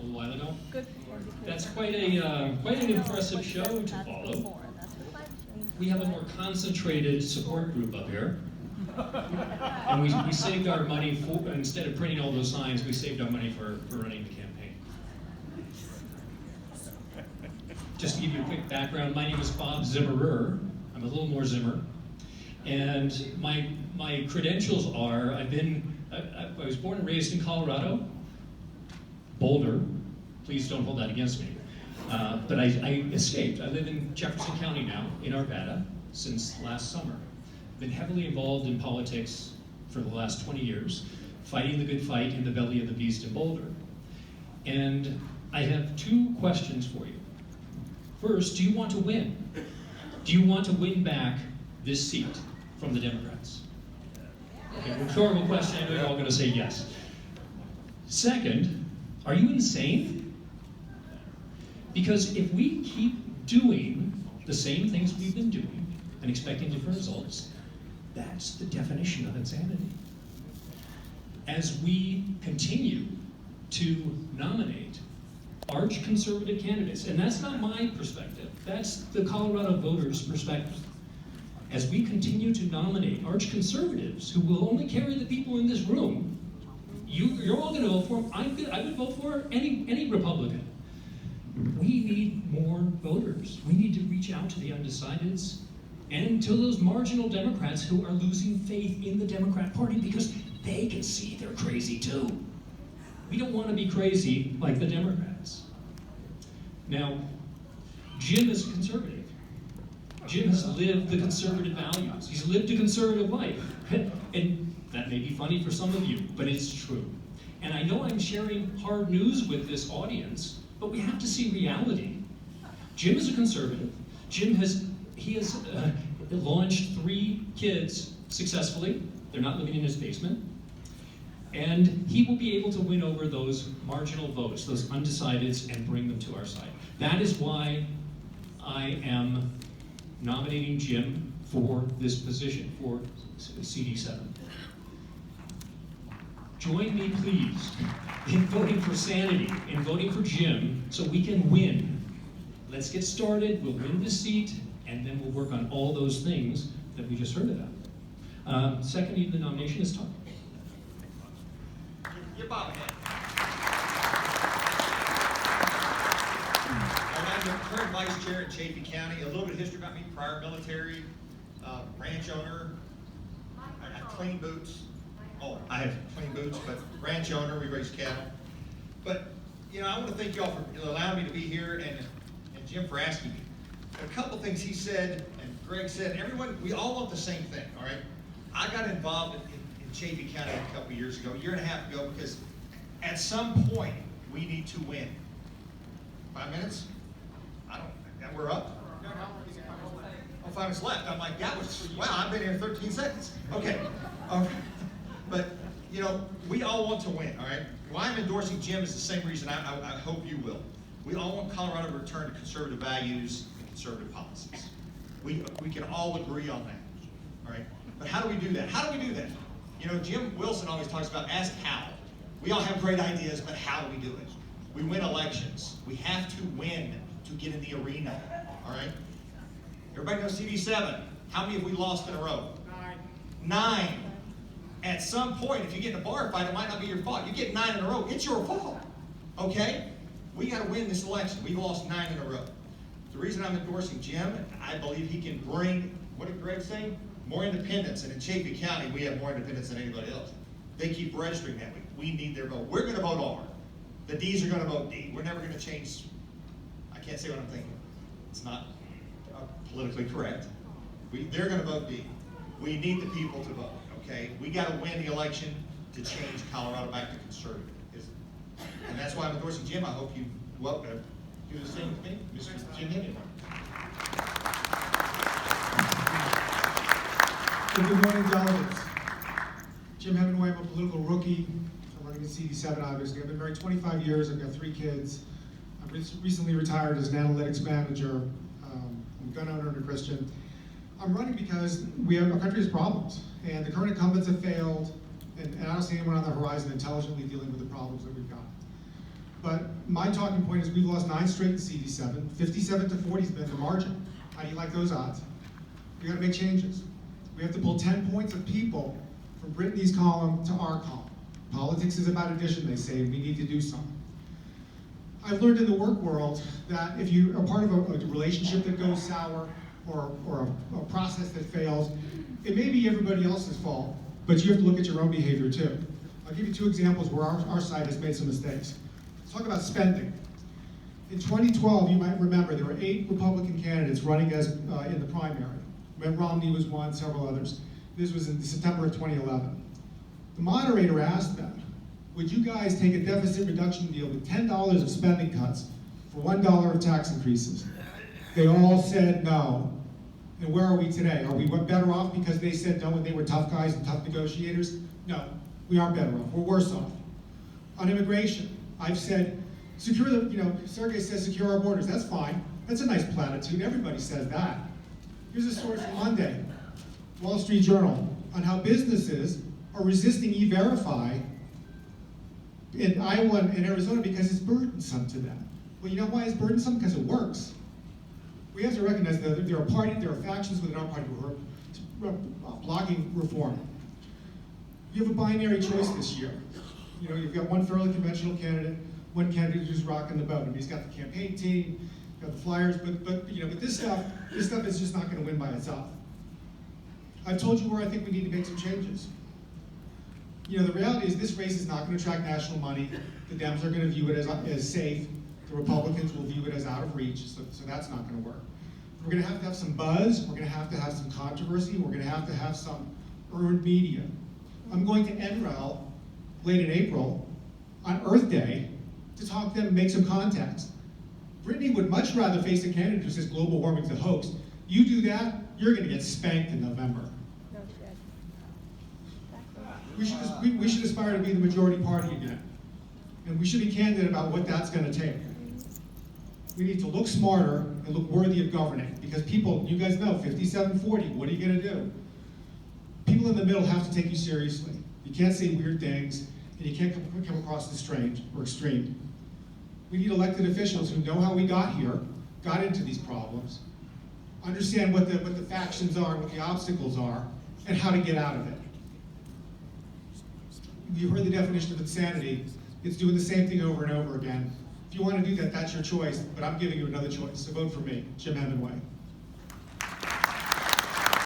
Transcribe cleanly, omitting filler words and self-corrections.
a little while ago. Good. That's quite an impressive show to follow. We have a more concentrated support group up here. And we saved our money for, instead of printing all those signs, we saved our money for running the campaign. Just to give you a quick background, my name is Bob Zimmerer. I'm a little more Zimmer. And my credentials are, I was born and raised in Colorado, Boulder. Please don't hold that against me. But I escaped. I live in Jefferson County now, in Arvada, since last summer. Been heavily involved in politics for the last 20 years, fighting the good fight in the belly of the beast in Boulder. And I have two questions for you. First, do you want to win? Do you want to win back this seat from the Democrats? Okay, rhetorical question, I know you're all going to say yes. Second, are you insane? Because if we keep doing the same things we've been doing and expecting different results, that's the definition of insanity. As we continue to nominate arch-conservative candidates, and that's not my perspective, that's the Colorado voters' perspective. As we continue to nominate arch-conservatives who will only carry the people in this room, you're all going to vote for them. I would vote for any Republican. We need more voters. We need to reach out to the undecideds and to those marginal Democrats who are losing faith in the Democrat Party because they can see they're crazy too. We don't want to be crazy like the Democrats. Now, Jim is a conservative. Jim has lived the conservative values. He's lived a conservative life. And that may be funny for some of you, but it's true. And I know I'm sharing hard news with this audience, but we have to see reality. Jim is a conservative. Jim has launched 3 kids successfully. They're not living in his basement. And he will be able to win over those marginal votes, those undecideds, and bring them to our side. That is why I am nominating Jim for this position, for CD7. Join me, please, in voting for sanity, in voting for Jim, so we can win. Let's get started, we'll win this seat, and then we'll work on all those things that we just heard about. Second in the nomination is Tom. Give Bob a hand. I'm the current vice chair in Chaffee County. A little bit of history about me: prior military, ranch owner. I have clean boots. Oh, I have clean boots, but ranch owner. We raise cattle. But you know, I want to thank y'all for allowing me to be here, and Jim for asking me. A couple things he said and Greg said. Everyone, we all want the same thing. All right. I got involved in Chaffee County a couple years ago, a year and a half ago, because at some point we need to win. 5 minutes? And we're up? Oh, 5 minutes left. I'm like, that was, wow, I've been here 13 seconds. Okay. But, you know, we all want to win, all right? Why I'm endorsing Jim is the same reason I hope you will. We all want Colorado to return to conservative values and conservative policies. We can all agree on that, all right? But how do we do that? How do we do that? You know, Jim Wilson always talks about ask how. We all have great ideas, but how do we do it? We win elections. We have to win to get in the arena, all right? Everybody knows CD7. How many have we lost in a row? 9. At some point, if you get in a bar fight, it might not be your fault. You get 9 in a row, it's your fault, okay? We got to win this election. We've lost 9 in a row. The reason I'm endorsing Jim, I believe he can bring, what did Greg say? More independence. And in Chaffee County, we have more independence than anybody else. They keep registering that way. We need their vote. We're going to vote R. The D's are going to vote D. We're never going to change. I can't say what I'm thinking. It's not politically correct. They're going to vote D. We need the people to vote, okay? We got to win the election to change Colorado back to conservative. And that's why I'm endorsing Jim. I hope you do the same thing, Mr. Jim Henry. Good morning, delegates. Jim Hemingway, I'm a political rookie. I'm running in CD7, obviously. I've been married 25 years. I've got 3 kids. I recently retired as an analytics manager. I'm a gun owner and a Christian. I'm running because our country has problems, and the current incumbents have failed, and I don't see anyone on the horizon intelligently dealing with the problems that we've got. But my talking point is we've lost 9 straight in CD7. 57 to 40 has been the margin. How do you like those odds? We got to make changes. We have to pull 10 points of people from Brittany's column to our column. Politics is about addition, they say, and we need to do something. I've learned in the work world that if you are part of a relationship that goes sour or a process that fails, it may be everybody else's fault, but you have to look at your own behavior too. I'll give you 2 examples where our side has made some mistakes. Let's talk about spending. In 2012, you might remember, there were 8 Republican candidates running as in the primary. Mitt Romney was one, several others. This was in September of 2011. The moderator asked them, would you guys take a deficit reduction deal with $10 of spending cuts for $1 of tax increases? They all said no. And where are we today? Are we better off because they said no when they were tough guys and tough negotiators? No, we aren't better off. We're worse off. On immigration, I've said, secure the, Sergey says secure our borders. That's fine. That's a nice platitude. Everybody says that. Here's a story from Monday, Wall Street Journal, on how businesses are resisting E-Verify in Iowa and Arizona because it's burdensome to them. Well, you know why it's burdensome? Because it works. We have to recognize that there are factions within our party who are blocking reform. You have a binary choice this year. You've got one fairly conventional candidate, one candidate who's rocking the boat. I mean, he's got the campaign team, got the flyers, but this stuff is just not going to win by itself. I've told you where I think we need to make some changes. The reality is this race is not going to attract national money. The Dems are going to view it as safe. The Republicans will view it as out of reach, so that's not going to work. We're going to have some buzz. We're going to have some controversy. We're going to have some earned media. I'm going to NREL late in April on Earth Day to talk to them and make some contacts. Brittany would much rather face a candidate who says global warming is a hoax. You do that, you're going to get spanked in November. We should aspire to be the majority party again. And we should be candid about what that's going to take. We need to look smarter and look worthy of governing. Because people, you guys know, 57-40, what are you going to do? People in the middle have to take you seriously. You can't say weird things, and you can't come across as strange or extreme. We need elected officials who know how we got here, got into these problems, understand what the factions are, what the obstacles are, and how to get out of it. You've heard the definition of insanity. It's doing the same thing over and over again. If you want to do that, that's your choice, but I'm giving you another choice, so vote for me, Jim Hemingway.